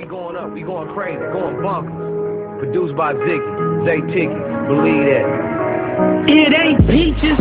going up, we going crazy, going bonkers. Produced by Ziggy, Zay Ticky, believe that. It ain't peaches,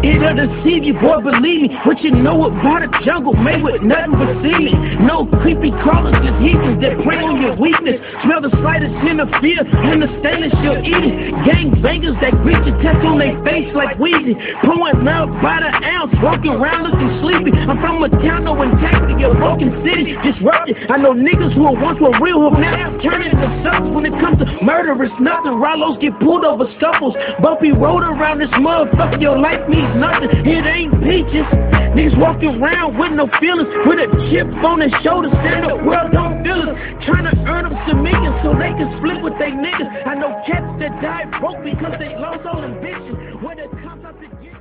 it'll deceive you, boy, believe me. What you know about a jungle made with nothing but semen. No creepy crawlers, just heathens that prey on your weakness. Smell the slightest hint of fear, understand that you'll eat it. Gang bangers that greet your test on their face like Weezy. Pouring milk by the ounce, walking around looking sleepy. I'm from a town, no integrity, a broken city, disrupted. I know niggas who once were real, who now turning into suckers. When it comes to murder, it's nothing. Rallos get pulled over scuffles. Bumpy road around this motherfucker, your life means nothing. It ain't peaches. Niggas walking around with no feelings, with a chip on their shoulder, saying the world don't feel us. Trying to earn them some millions so they can split with they niggas. I know cats that died broke because they lost all ambition. When it comes out to get.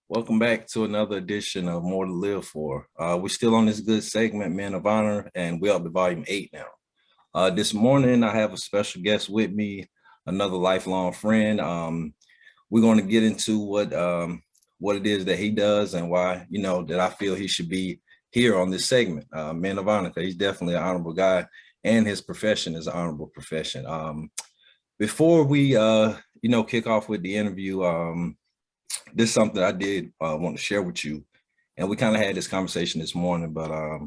Welcome back to another edition of More to Live For. We're still on this good segment, Men of Honor, and we're up to volume 8 now. This morning, I have a special guest with me, another lifelong friend. We're going to get into what it is that he does and why, that I feel he should be here on this segment, Men of Honor, because he's definitely an honorable guy, and his profession is an honorable profession. Before we, kick off with the interview, this is something I did want to share with you, and we kind of had this conversation this morning, but I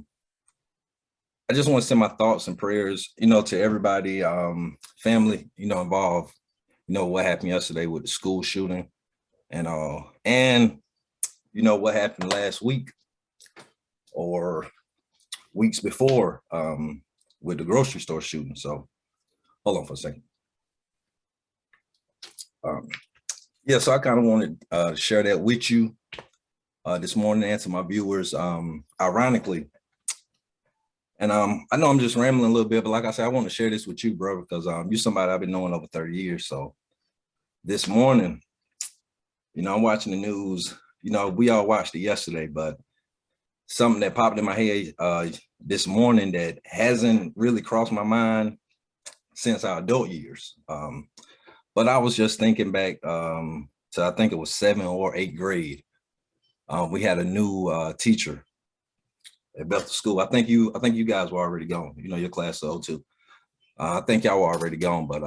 just want to send my thoughts and prayers, to everybody, family, involved, what happened yesterday with the school shooting and all, and what happened last week or weeks before with the grocery store shooting. So hold on for a second. Yeah, so I kind of wanted to share that with you this morning, and to my viewers, ironically. And I know I'm just rambling a little bit, but like I said, I want to share this with you, bro, because you're somebody I've been knowing over 30 years. So this morning, I'm watching the news. We all watched it yesterday, but something that popped in my head this morning that hasn't really crossed my mind since our adult years. But I was just thinking back to, I think it was 7th or 8th grade. We had a new teacher at Bethel School. I think you guys were already gone. Your class of 02. I think y'all were already gone. But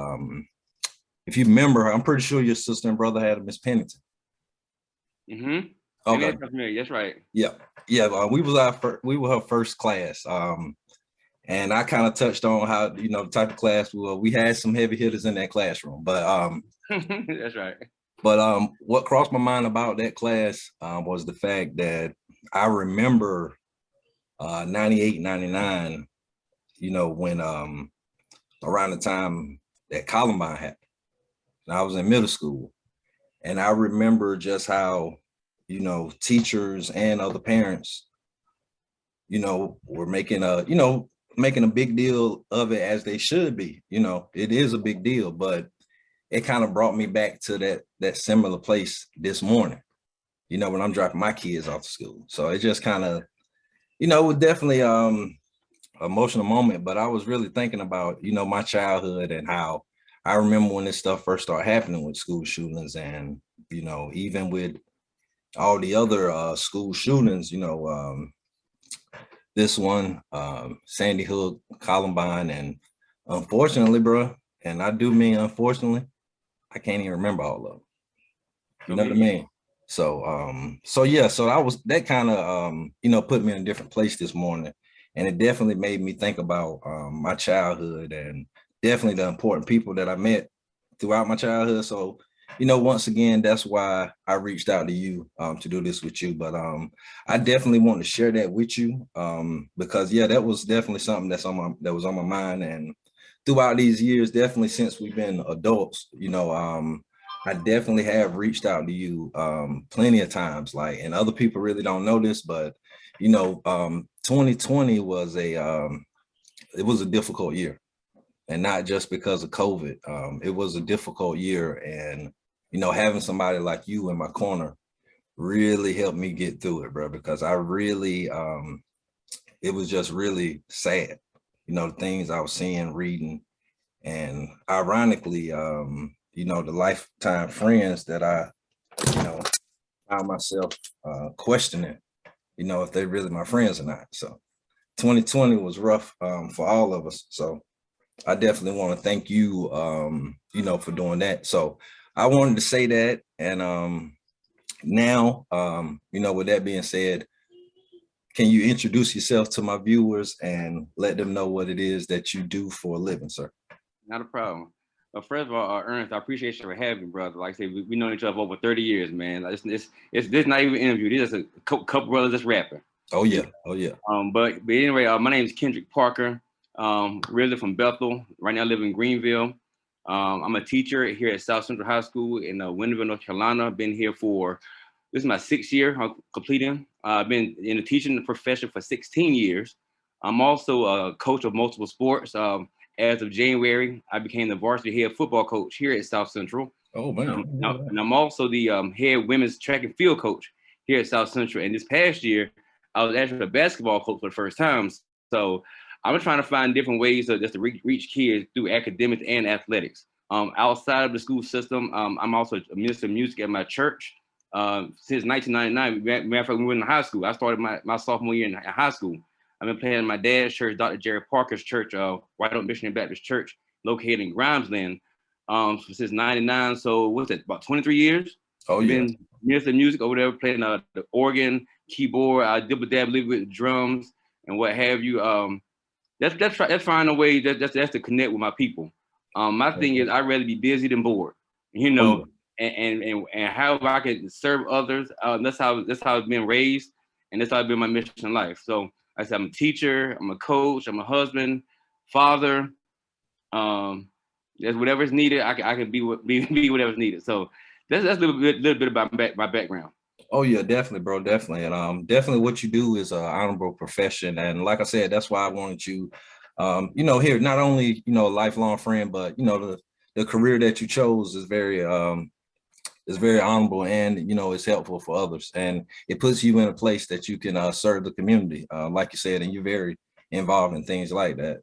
if you remember, I'm pretty sure your sister and brother had a Miss Pennington. Mm-hmm. Okay. That's right. Yeah. We were her first class. And I kind of touched on how, the type of class we had some heavy hitters in that classroom, but that's right. But what crossed my mind about that class was the fact that I remember 98, 99, when around the time that Columbine happened. And I was in middle school, and I remember just how, teachers and other parents, were making a big deal of it, as they should be. It is a big deal, but it kind of brought me back to that similar place this morning, when I'm dropping my kids off to school. So it just kind of, it was definitely emotional moment, but I was really thinking about, my childhood and how I remember when this stuff first started happening with school shootings, and, even with all the other school shootings, this one, Sandy Hook, Columbine, and unfortunately, bro, and I do mean unfortunately, I can't even remember all of them. You know what I mean? So that kind of, put me in a different place this morning, and it definitely made me think about my childhood, and definitely the important people that I met throughout my childhood. So, once again, that's why I reached out to you to do this with you. But I definitely want to share that with you because, yeah, that was definitely something that was on my mind. And throughout these years, definitely since we've been adults, I definitely have reached out to you plenty of times. And other people really don't know this, but 2020 was it was a difficult year, and not just because of COVID. It was a difficult year, and having somebody like you in my corner, really helped me get through it, bro, because I really, it was just really sad, the things I was seeing, reading, and ironically, the lifetime friends that I, you know, found myself questioning, if they're really my friends or not. So 2020 was rough for all of us. So I definitely want to thank you, for doing that. So I wanted to say that. And now, with that being said, can you introduce yourself to my viewers and let them know what it is that you do for a living, sir? Not a problem. But first of all, Ernest, I appreciate you for having me, brother. Like I said, we know each other for over 30 years, man. Like, it's this not even an interview. This is a couple brothers just rapping. Oh yeah, oh yeah. But anyway, my name is Kendrick Parker. Really from Bethel. Right now I live in Greenville. I'm a teacher here at South Central High School in Winterville, North Carolina. I've been here this is my 6th year I'm completing. I've been in the teaching profession for 16 years. I'm also a coach of multiple sports. As of January, I became the varsity head football coach here at South Central. Oh man. And I'm also the head women's track and field coach here at South Central. And this past year, I was actually a basketball coach for the first time. So I'm trying to find different ways to reach kids through academics and athletics. Outside of the school system, I'm also a minister of music at my church. Since 1999, matter of fact, we were in high school. I started my sophomore year in high school. I've been playing in my dad's church, Dr. Jerry Parker's church, White Oak Missionary Baptist Church, located in Grimesland, since 99. So what's that, about 23 years? Oh, yeah. Been minister of music over there, playing the organ, keyboard. I dibble dab with drums and what have you. That's finding a way that's to connect with my people. My thing is I'd rather be busy than bored, and how I can serve others. That's how I've been raised, and that's how I've been my mission in life. So I said, I'm a teacher, I'm a coach, I'm a husband, father. There's whatever's needed. I can be whatever's needed. So that's a little bit about my background. Oh yeah, definitely, bro, definitely, and definitely what you do is an honorable profession, and like I said, that's why I wanted you, here, not only a lifelong friend, but the career that you chose is very honorable, and it's helpful for others, and it puts you in a place that you can serve the community, like you said, and you're very involved in things like that.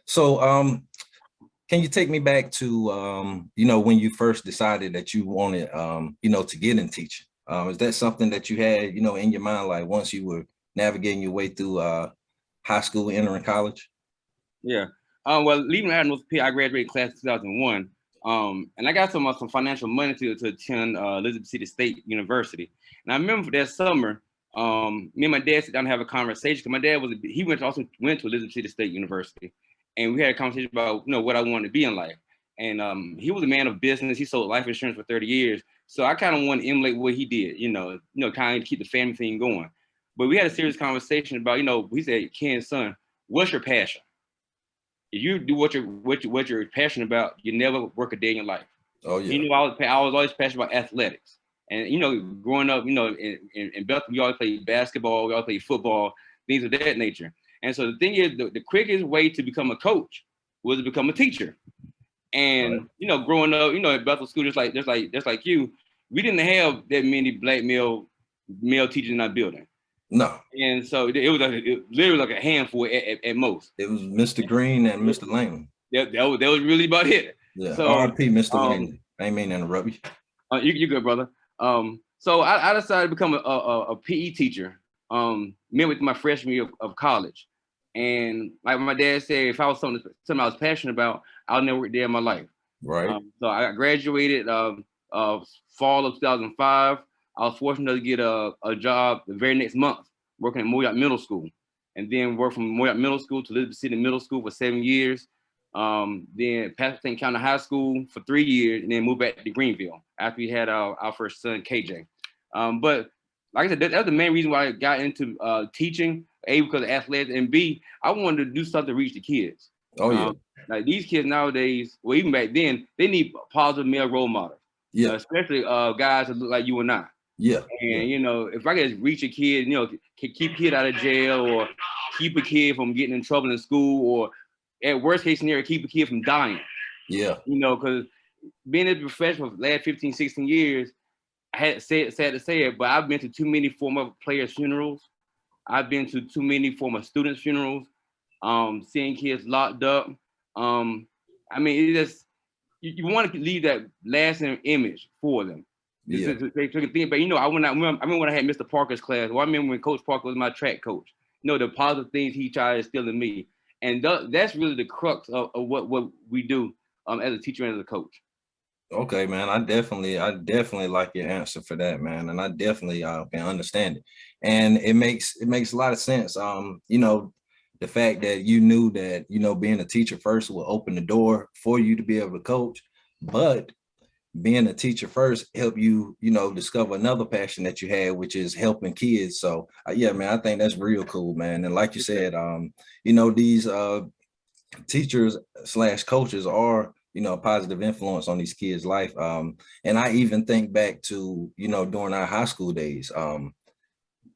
So can you take me back to when you first decided that you wanted to get in teaching? Is that something that you had in your mind, like once you were navigating your way through high school, entering college? Yeah. Well, leaving out of North Pitt, I graduated class of 2001. And I got some financial money to attend Elizabeth City State University. And I remember for that summer, me and my dad sat down and have a conversation, because my dad went to Elizabeth City State University, and we had a conversation about what I wanted to be in life. And he was a man of business. He sold life insurance for 30 years. So I kind of want to emulate what he did, kind of keep the family thing going. But we had a serious conversation about, he said, Ken, son, what's your passion? If you do what you're passionate about, you never work a day in your life. Oh yeah. I was always passionate about athletics, and growing up, in Bethel, we always played basketball, we always played football, things of that nature. And so the thing is, the quickest way to become a coach was to become a teacher. And right. Growing up, at Bethel School, just like you, we didn't have that many black male teachers in our building. No. And so it was literally like a handful at most. It was Mr. Green and Mr. Lane. That was really about it. Yeah. So R.I.P. Mr. Lane. I ain't mean to interrupt you. You good, brother. So I decided to become a PE teacher. Met with my freshman year of college, and like my dad said, if I was something I was passionate about, I'll never work a day in my life. Right. So I graduated fall of 2005. I was fortunate to get a job the very next month working at Moyock Middle School, and then worked from Moyock Middle School to Elizabeth City Middle School for 7 years. Then Pasadena County High School for 3 years, and then moved back to Greenville after we had our first son, KJ. But like I said, that was the main reason why I got into teaching. A, because of athletics, and B, I wanted to do something to reach the kids. Oh yeah. Like these kids nowadays, well, even back then, they need positive male role models. Yeah. Especially guys that look like you and I. Yeah. And if I could reach a kid, keep a kid out of jail, or keep a kid from getting in trouble in school, or at worst case scenario, keep a kid from dying. Yeah. Because being a professional for the last 15, 16 years, sad to say it, but I've been to too many former players' funerals. I've been to too many former students' funerals. Seeing kids locked up. I mean, it just you want to leave that lasting image for them. Yeah. They can think, but I remember when I had Mr. Parker's class. Well, I remember when Coach Parker was my track coach. The positive things he tried to instill in me, and that's really the crux of what we do as a teacher and as a coach. Okay, man. I definitely like your answer for that, man, and I definitely can understand it, and it makes a lot of sense. The fact that you knew that being a teacher first will open the door for you to be able to coach, but being a teacher first help you discover another passion that you had, which is helping kids. So yeah, man, I think that's real cool, man. And like you said, these teachers / coaches are a positive influence on these kids' life. And I even think back to during our high school days,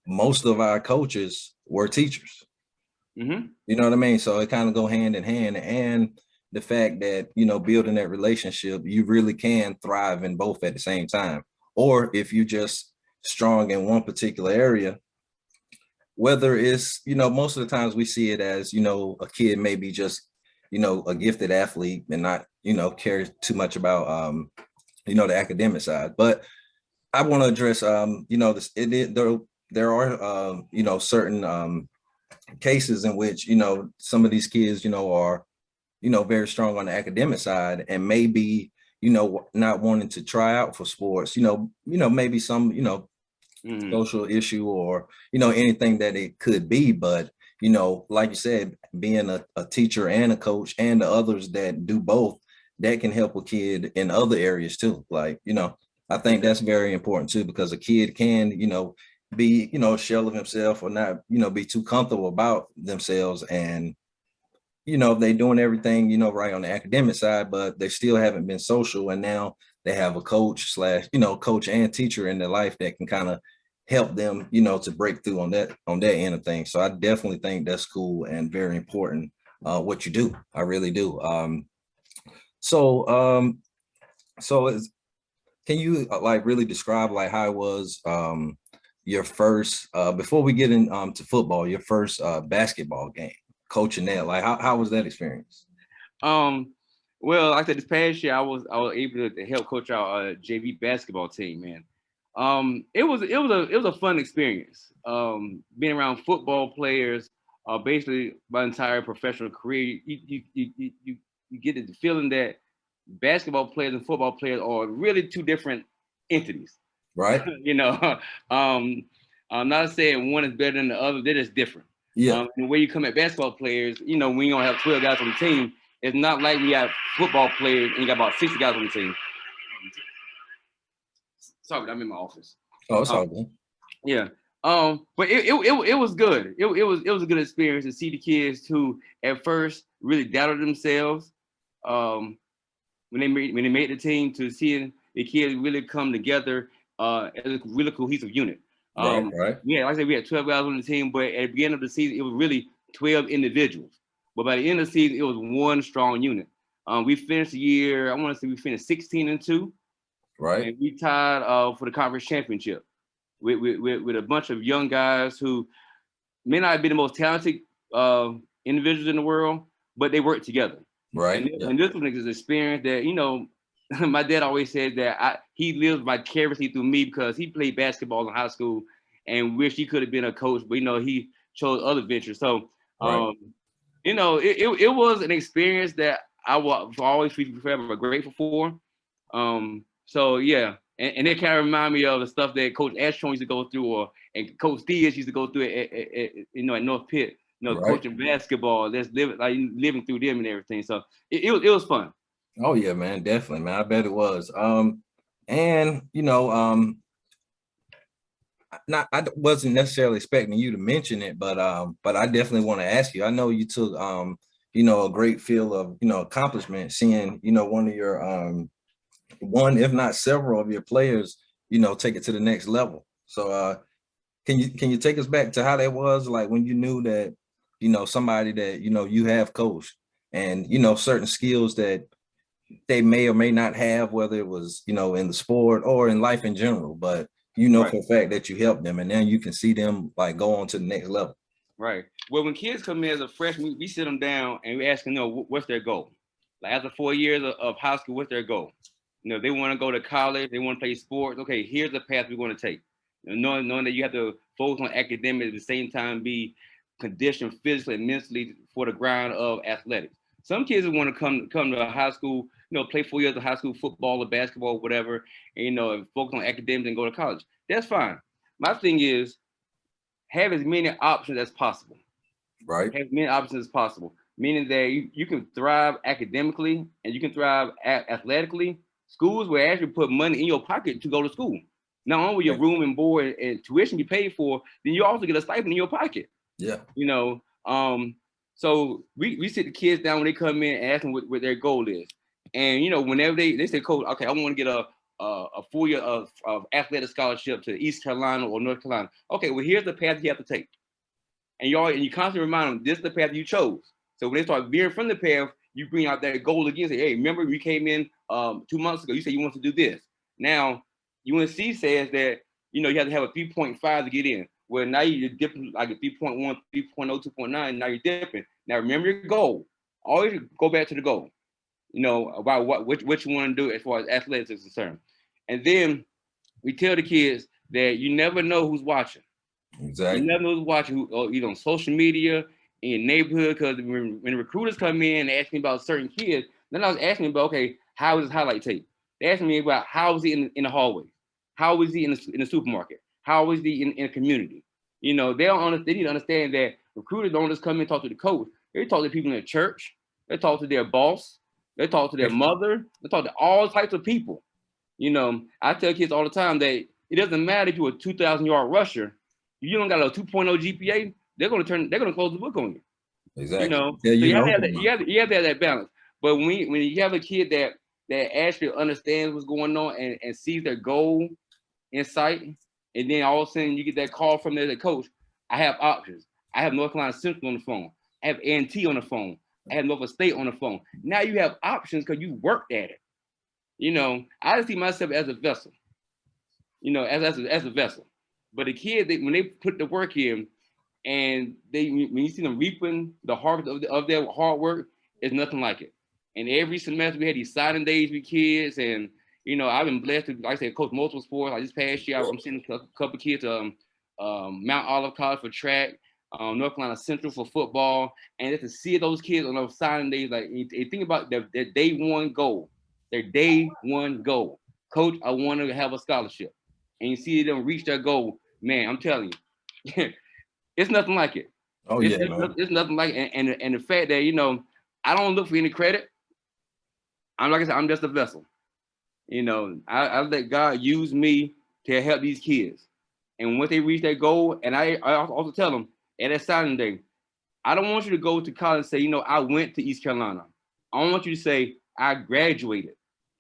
most of our coaches were teachers. Mm-hmm. You know what I mean? So it kind of go hand in hand. And the fact that building that relationship, you really can thrive in both at the same time. Or if you just strong in one particular area, whether it's most of the times we see it as a kid may be just a gifted athlete and not care too much about the academic side. But I want to address there are certain cases in which some of these kids are very strong on the academic side and maybe not wanting to try out for sports, maybe some social issue or anything that it could be. But like you said, being a teacher and a coach and the others that do both, that can help a kid in other areas too. Like I think that's very important too, because a kid can be a shell of himself or not be too comfortable about themselves, and if they're doing everything right on the academic side, but they still haven't been social, and now they have a coach / coach and teacher in their life that can kind of help them to break through on that end of things. So I definitely think that's cool and very important what you do. I really do. So can you really describe how it was your first before we get into football, your first basketball game, coaching that? How was that experience? Well, like I said, this past year I was able to help coach our JV basketball team, man. It was a fun experience. Being around football players, basically my entire professional career, you get the feeling that basketball players and football players are really two different entities. Right. I'm not saying one is better than the other. They're just different. Yeah. The way you come at basketball players, when you don't have 12 guys on the team, it's not like we have football players and you got about 60 guys on the team. Sorry, I'm in my office. Oh, it's all good. Yeah. But it was good. It was a good experience to see the kids who at first really doubted themselves. When they made the team, to see the kids really come together as a really cohesive unit. Right. Yeah, like I said, we had 12 guys on the team, but at the beginning of the season, it was really 12 individuals. But by the end of the season, it was one strong unit. We finished the year, I want to say we finished 16-2. Right. And we tied for the conference championship with a bunch of young guys who may not be the most talented individuals in the world, but they work together. Right. And this one is an experience that, my dad always said that he lives vicariously through me because he played basketball in high school and wish he could have been a coach, but he chose other ventures. So, right. It was an experience that I will always be forever grateful for. So yeah, and it kind of remind me of the stuff that Coach Ashton used to go through, and Coach Diaz used to go through at North Pitt. Right. Coaching basketball, that's living through them and everything. So it was fun. Oh yeah, man, definitely, man. I bet it was. I wasn't necessarily expecting you to mention it, but I definitely want to ask you. I know you took a great feel of accomplishment seeing one of your one, if not several of your players take it to the next level. So can you take us back to how that was, like when you knew that somebody that you have coached and certain skills that they may or may not have, whether it was, you know, in the sport or in life in general, but you know, Right. for a fact that you help them, and then you can see them like go on to the next level. Right. Well, when kids come in as a freshman, we sit them down and we ask them, what's their goal? Like after 4 years of high school, what's their goal? You know, they want to go to college, they want to play sports. Okay, here's the path we're going to take. You know, knowing that you have to focus on academics at the same time, be conditioned physically and mentally for the grind of athletics. Some kids want to come to a high school, you know, play 4 years of high school football or basketball, or whatever, and, you know, and focus on academics and go to college. That's fine. My thing is, have as many options as possible. Right. Have as many options as possible, meaning that you can thrive academically and you can thrive athletically. Schools will actually put money in your pocket to go to school. Not only your room and board and tuition you pay for, then you also get a stipend in your pocket. Yeah. You know, so we sit the kids down when they come in and ask them what their goal is. And, you know, whenever they say, coach, okay, I want to get a 4 year of athletic scholarship to East Carolina or North Carolina. Okay, well, here's the path you have to take. And you constantly remind them, this is the path you chose. So when they start veering from the path, you bring out that goal again. Say, hey, remember we came in 2 months ago. You said you want to do this. Now, UNC says that, you know, you have to have a 3.5 to get in. Well, now you're dipping like a 3.1, 3.0, 2.9. Now you're dipping. Now remember your goal. Always go back to the goal. You know, about what you want to do as far as athletics is concerned. And then we tell the kids that you never know who's watching. Exactly. You never know who's watching, either on social media, in your neighborhood, because when recruiters come in and ask me about certain kids, then I was asking about, okay, how is his highlight tape? They asked me about how is he in the hallway? How is he in the supermarket? How is he in a community? You know, they need to understand that recruiters don't just come in and talk to the coach. They talk to people in the church. They talk to their boss. They talk to their mother. They talk to all types of people. You know, I tell kids all the time that it doesn't matter if you're a 2,000-yard rusher. If you don't got a 2.0 GPA, they're gonna close the book on you. Exactly. You know, yeah, so you have to have that balance. But when you have a kid that actually understands what's going on and sees their goal in sight, and then all of a sudden you get that call from the coach, I have options. I have North Carolina Central on the phone. I have A&T on the phone. I have Norfolk State on the phone. Now you have options because you worked at it. You know, I see myself as a vessel. You know, as a vessel. But the kid, when they put the work in, and when you see them reaping the harvest of their hard work, it's nothing like it. And every semester we had these signing days with kids, and you know, I've been blessed to, like I said, coach multiple sports. Like this past year, I'm sending a couple of kids to Mount Olive College for track, North Carolina Central for football, and just to see those kids on those signing days, like you think about their day one goal, Coach, I want to have a scholarship, and you see them reach their goal. Man, I'm telling you, it's nothing like it. Oh it's, yeah, it's nothing like it. And the fact that, you know, I don't look for any credit. Like I said, I'm just a vessel. You know, I let God use me to help these kids. And once they reach that goal, and I also tell them at that signing day, I don't want you to go to college and say, you know, I went to East Carolina. I don't want you to say I graduated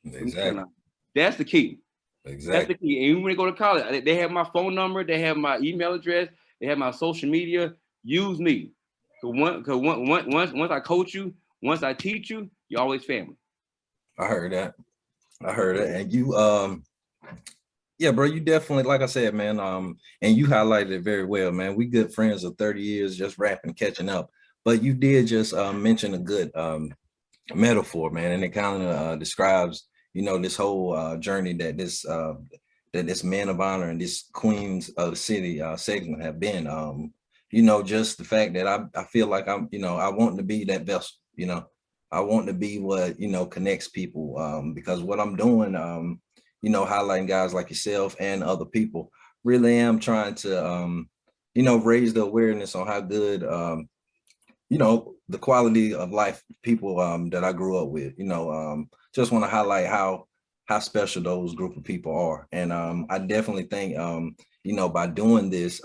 from East Carolina. That's the key. Exactly. That's the key. And when they go to college, they have my phone number, they have my email address, they have my social media. Use me. Because once I coach you, once I teach you, you're always family. I heard that. And you, yeah, bro, you definitely, like I said, man, and you highlighted it very well, man. We good friends of 30 years, just rapping, catching up. But you did just mention a good metaphor, man, and it kind of describes, you know, this whole journey that this Man of Honor and this Queens of the City segment have been. You know, just the fact that I feel like I'm, you know, I want to be that vessel, you know. I want to be what, you know, connects people, because what I'm doing, you know, highlighting guys like yourself and other people, really am trying to, you know, raise the awareness on how good, you know, the quality of life people that I grew up with, you know, just want to highlight how special those group of people are. And I definitely think, you know, by doing this,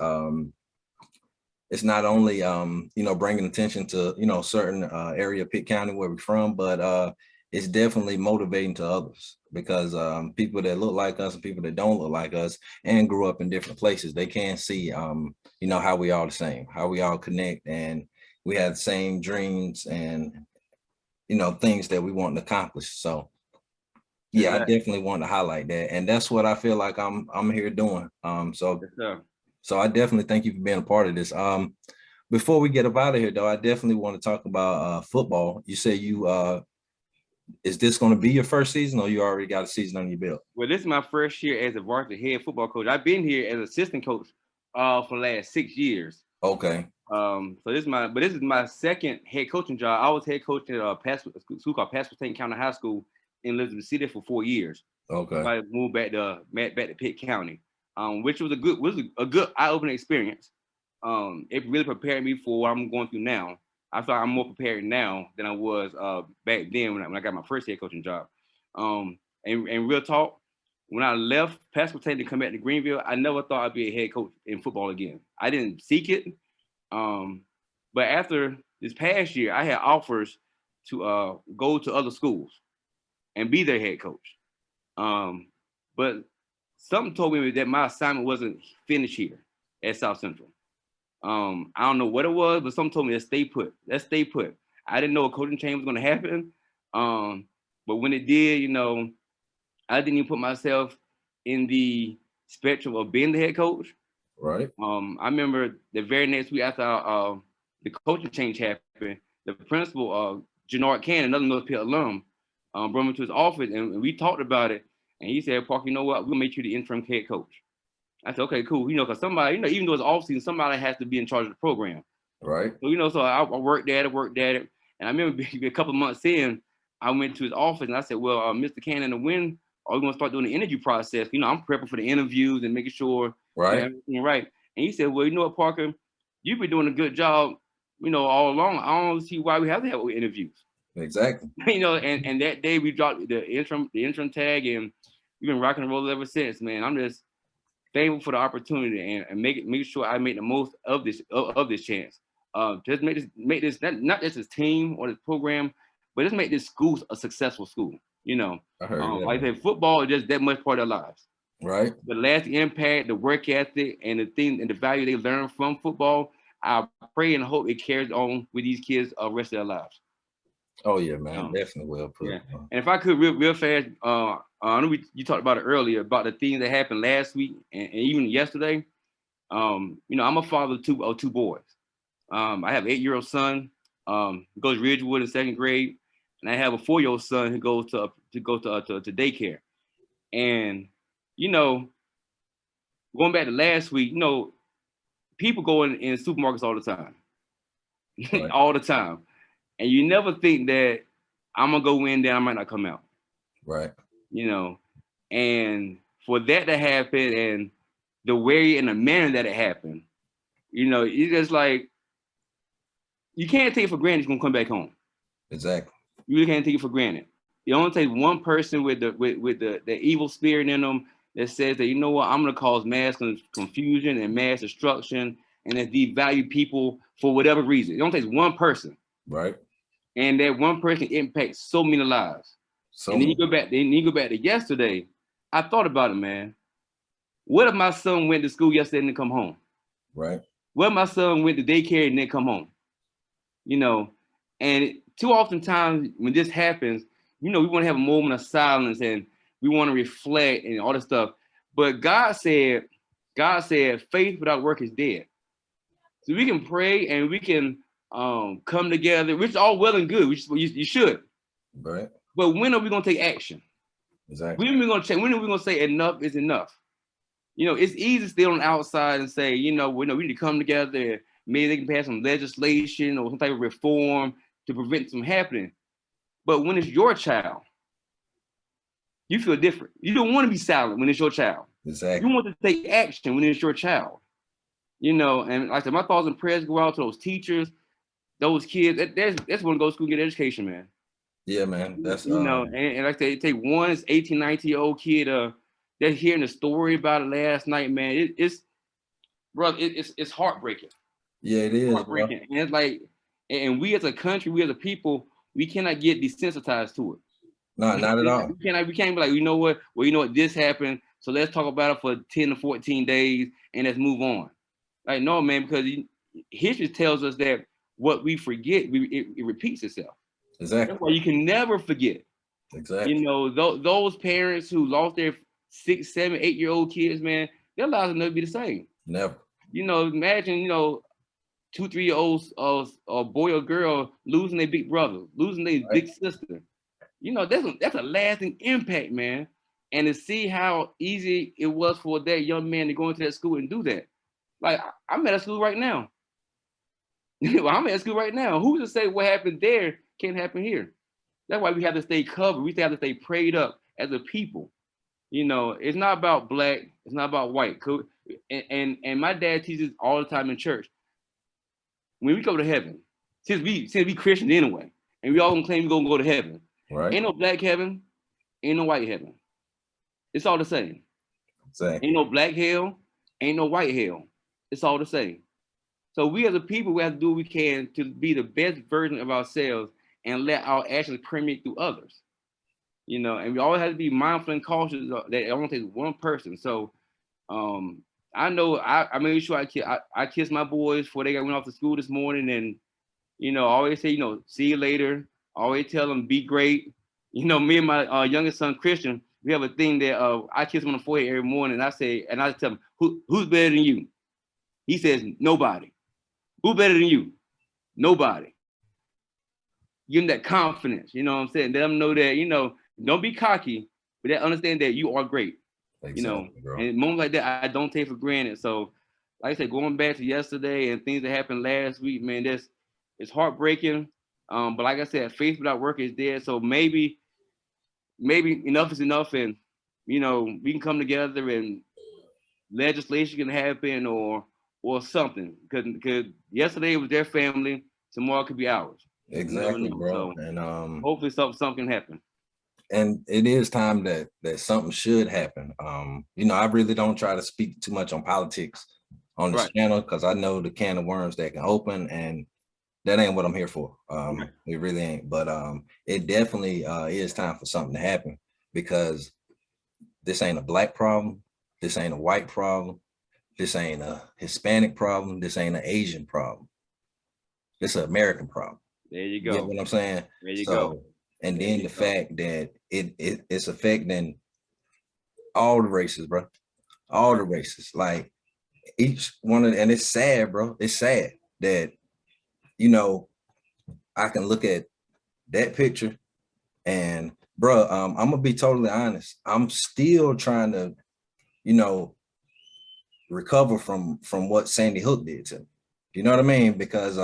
it's not only, you know, bringing attention to, you know, certain area of Pitt County where we're from, but it's definitely motivating to others, because people that look like us and people that don't look like us and grew up in different places, they can see, you know, how we all the same, how we all connect, and we have the same dreams and, you know, things that we want to accomplish. So Yeah, I definitely want to highlight that, and that's what I feel like I'm here doing. So I definitely thank you for being a part of this. Before we get up out of here, though, I definitely want to talk about football. You say you is this going to be your first season, or you already got a season on your belt? Well, this is my first year as a varsity head football coach. I've been here as assistant coach for the last 6 years. Okay. So this is my second head coaching job. I was head coach at a school called Pasquotank County High School in Elizabeth City for 4 years. Okay. So I moved back to Pitt County, which was a good eye-opening experience. It really prepared me for what I'm going through now. I feel like I'm more prepared now than I was back then when I got my first head coaching job. And real talk, when I left Pasquotank to come back to Greenville, I never thought I'd be a head coach in football again. I didn't seek it. But after this past year, I had offers to go to other schools and be their head coach. But something told me that my assignment wasn't finished here at South Central. I don't know what it was, but something told me to stay put. Let's stay put. I didn't know a coaching change was going to happen. But when it did, you know, I didn't even put myself in the spectrum of being the head coach. Right. I remember the very next week after the coaching change happened, the principal, Jannard Cannon, another North Pitt alum, brought me to his office and we talked about it. And he said, Parker, you know what? We'll make you the interim head coach. I said, okay, cool. You know, because somebody, you know, even though it's off season, somebody has to be in charge of the program. Right. So, you know, so I worked at it. And I remember a couple of months in, I went to his office and I said, well, Mr. Cannon, when are we going to start doing the interview process? You know, I'm prepping for the interviews and making sure everything right. And he said, well, you know what, Parker, you've been doing a good job, you know, all along. I don't see why we have to have interviews. Exactly. You know, and that day we dropped the interim tag, and we've been rocking and rolling ever since, man. I'm just thankful for the opportunity and make sure I make the most of this chance. Just make this not just this team or this program, but just make this school a successful school. You know, like I said, football is just that much part of their lives. Right. The lasting impact, the work ethic, and the thing and the value they learn from football. I pray and hope it carries on with these kids the rest of their lives. Oh yeah, man, definitely well put. Yeah. And if I could real fast, I know you talked about it earlier about the things that happened last week and even yesterday. You know, I'm a father of two boys. I have an 8-year-old son, who goes to Ridgewood in 2nd grade, and I have a 4-year-old son who goes to daycare. And you know, going back to last week, you know, people go in supermarkets all the time, right. All the time. And you never think that I'm gonna go in there, I might not come out. Right. You know, and for that to happen and the way and the manner that it happened, you know, it's just like you can't take it for granted you're gonna come back home. Exactly. You really can't take it for granted. It only takes one person with the evil spirit in them that says that, you know what, I'm gonna cause mass confusion and mass destruction and that devalue people for whatever reason. It only takes one person. Right. And that one person impacts so many lives. And then you go back to yesterday. I thought about it, man. What if my son went to school yesterday and didn't come home? Right. What if my son went to daycare and didn't come home? You know, and too often times when this happens, you know, we want to have a moment of silence and we want to reflect and all this stuff. But God said, faith without work is dead. So we can pray and we can come together, which is all well and good, which you should. Right. But when are we gonna take action? Exactly. When are we gonna check? When are we gonna say enough is enough? You know, it's easy to stay on the outside and say, you know, we need to come together. Maybe they can pass some legislation or some type of reform to prevent from happening. But when it's your child, you feel different. You don't want to be silent when it's your child. Exactly. You want to take action when it's your child. You know, and like I said, my thoughts and prayers go out to those teachers, those kids. That's when to go to school and get education, man. Yeah, man. That's you know, and like I say, take one 18, 19-year-old kid that's hearing the story about it last night, man. It's heartbreaking. Yeah, it is. Heartbreaking. And it's like, and we as a country, we as a people, we cannot get desensitized to it. No, not at all. We can't be like, you know what? Well, you know what? This happened, so let's talk about it for 10 to 14 days and let's move on. Like, no, man, because history tells us that what we forget, it repeats itself. Exactly. That's why you can never forget. Exactly. You know, those parents who lost their 6, 7, 8-year-old kids, man, their lives will never be the same. Never. You know, imagine, you know, 2, 3-year-olds, a boy or girl losing their big brother, losing their big sister. You know, that's a lasting impact, man. And to see how easy it was for that young man to go into that school and do that. Like, I'm at a school right now. I'm at school right now. Who's to say what happened there can't happen here? That's why we have to stay covered. We have to stay prayed up as a people. You know, it's not about black. It's not about white. And my dad teaches all the time in church. When we go to heaven, since we Christian anyway, and we all gonna claim we gonna go to heaven. Right. Ain't no black heaven, ain't no white heaven. It's all the same. Exactly. Ain't no black hell, ain't no white hell. It's all the same. So we as a people, we have to do what we can to be the best version of ourselves and let our actions permeate through others. You know, and we always have to be mindful and cautious that it only takes one person. So I know I made sure I kissed my boys before they went off to school this morning, and you know, I always say, you know, see you later. I always tell them be great. You know, me and my youngest son Christian, we have a thing that I kiss him on the forehead every morning. And I tell him, who's better than you? He says, nobody. Who better than you? Nobody. Give them that confidence, you know what I'm saying? Let them know that, you know, don't be cocky, but they understand that you are great. Exactly, you know, bro. And moments like that, I don't take for granted. So, like I said, going back to yesterday and things that happened last week, man, it's heartbreaking. But like I said, faith without work is dead. So maybe enough is enough, and you know, we can come together and legislation can happen or something. Because yesterday was their family, tomorrow could be ours. Exactly, bro. So, and hopefully something can happen. And it is time that something should happen. You know, I really don't try to speak too much on politics on this channel because I know the can of worms that can open, and that ain't what I'm here for. It really ain't. But it definitely is time for something to happen, because this ain't a black problem. This ain't a white problem. This ain't a Hispanic problem. This ain't an Asian problem. It's an American problem. There you go. You get what I'm saying? There you go. And then the fact that it's affecting all the races, bro. All the races. Like each one of, and it's sad, bro. It's sad that, you know, I can look at that picture and, bro, I'm gonna be totally honest. I'm still trying to, you know, recover from what Sandy Hook did to me. You know what I mean? Because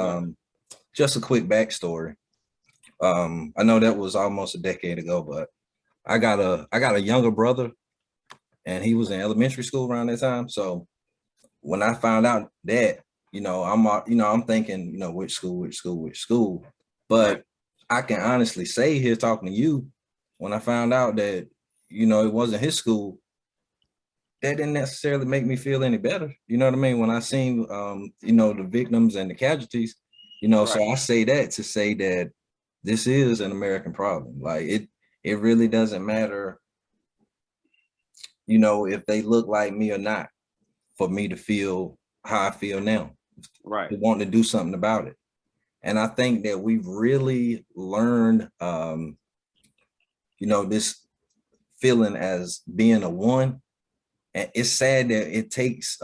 just a quick backstory. I know that was almost a decade ago, but I got a younger brother, and he was in elementary school around that time. So when I found out that, you know, I'm thinking, you know, which school. But I can honestly say here, talking to you, when I found out that, you know, it wasn't his school, that didn't necessarily make me feel any better. You know what I mean? When I seen, you know, the victims and the casualties, you know, so I say that to say that this is an American problem. Like it really doesn't matter, you know, if they look like me or not, for me to feel how I feel now. Right. To want to do something about it. And I think that we've really learned, you know, this feeling as being a one. And it's sad that it takes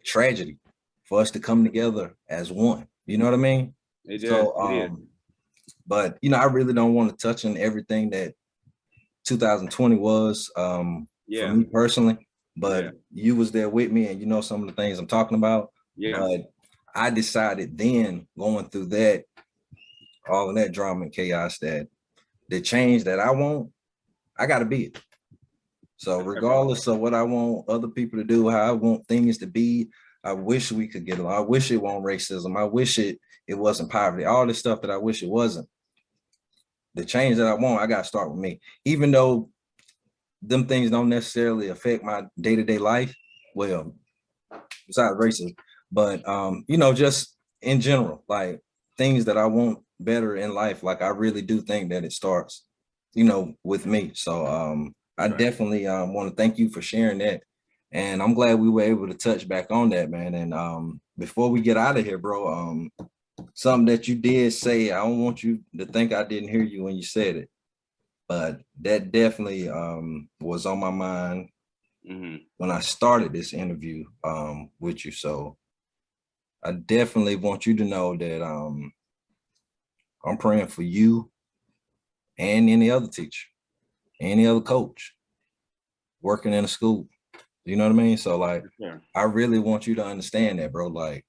tragedy for us to come together as one. You know what I mean? It is. But, you know, I really don't want to touch on everything that 2020 was for me personally. But you was there with me, and you know some of the things I'm talking about. Yeah. But I decided then, going through that, all of that drama and chaos, that the change that I want, I got to be it. So regardless of what I want other people to do, how I want things to be, I wish we could get along. I wish it wasn't racism. I wish it wasn't poverty. All this stuff that I wish it wasn't. The change that I want, I got to start with me. Even though them things don't necessarily affect my day-to-day life, well, besides racism, but you know, just in general, like things that I want better in life, like I really do think that it starts, you know, with me. So I definitely want to thank you for sharing that. And I'm glad we were able to touch back on that, man. And before we get out of here, bro, something that you did say, I don't want you to think I didn't hear you when you said it. but that definitely was on my mind when I started this interview with you. So I definitely want you to know that I'm praying for you and any other teacher, any other coach working in a school. You know what I mean? So like, I really want you to understand that, bro. Like,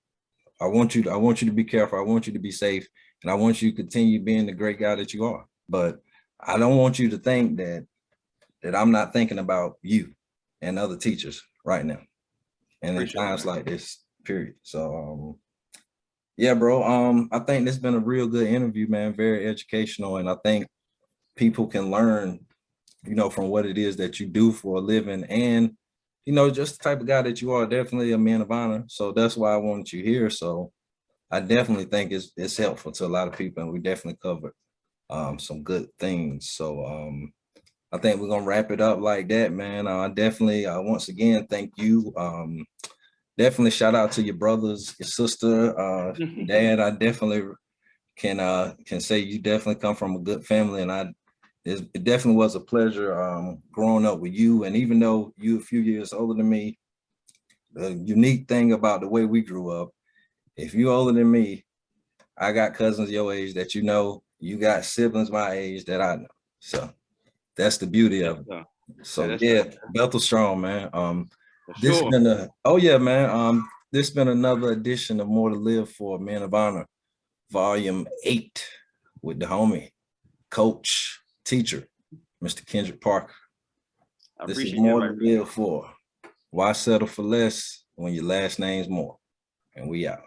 I want you to be careful. I want you to be safe, and I want you to continue being the great guy that you are. But I don't want you to think that I'm not thinking about you and other teachers right now, and in times like this, period. So yeah, bro. I think this has been a real good interview, man. Very educational, and I think people can learn, you know, from what it is that you do for a living, and you know, just the type of guy that you are. Definitely a man of honor. So that's why I wanted you here. So I definitely think it's helpful to a lot of people, and we definitely covered some good things. So I think we're gonna wrap it up like that, man. I definitely once again thank you. Definitely shout out to your brothers, your sister, dad. I definitely can say you definitely come from a good family, and it definitely was a pleasure growing up with you. And even though you a few years older than me, the unique thing about the way we grew up, if you're older than me, I got cousins your age that you know, you got siblings my age that I know. So that's the beauty of it. So yeah, Bethel strong, man. This been this been another edition of More to Live For, Men of Honor, Volume 8 with the homie, coach, teacher, Mr. Kendrick Parker. This is More to Live For. Why settle for less when your last name's more? And we out.